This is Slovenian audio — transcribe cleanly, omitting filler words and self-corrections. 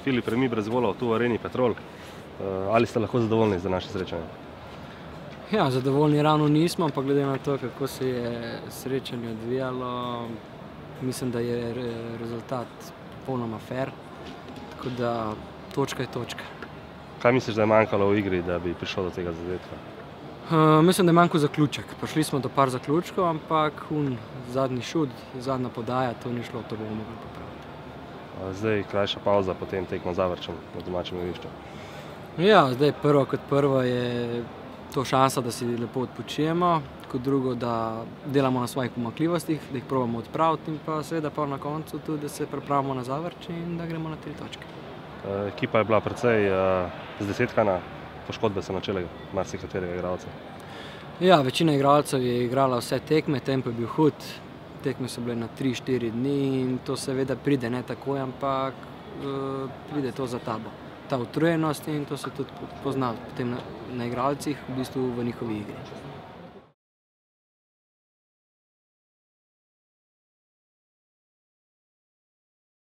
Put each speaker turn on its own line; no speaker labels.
Filip Remi brez golov tu v Areni Petrol. Ali ste lahko zadovoljni za naše srečanje?
Ja, zadovoljni ravno nismo, ampak glede na to, kako se je srečanje odvijalo, mislim, da je rezultat popolnoma fair, tako da točka je točka.
Kaj misliš, da je manjkalo v igri, da bi prišlo do tega zadetka?
Mislim, da je manjkal zaključek. Prišli smo do par zaključkov, ampak zadnji šut, zadnja podaja, to ni šlo, to bomo mogli popraviti.
Zdaj krajša pauza, potem tekmo Zavrčem na domačem igrišču.
Ja, zdaj prvo kot prvo je to šansa, da si lepo odpočijemo, kot drugo, da delamo na svojih pomanjkljivostih, da jih probamo odpraviti in pa seveda pa na koncu tudi, da se pripravimo na Zavrč in da gremo na 3 točke.
Ekipa je bila precej zdesetkana, poškodbe so načele marsikaterega igralca.
Ja, večina igralcev je igrala vse tekme, tempo je bil hud, tekme so bile na 3-4 dni in to seveda pride ne takoj, ampak pride to za tabo. Ta utrujenost in to se tudi pozna potem na igralcih, v bistvu v njihovi igri.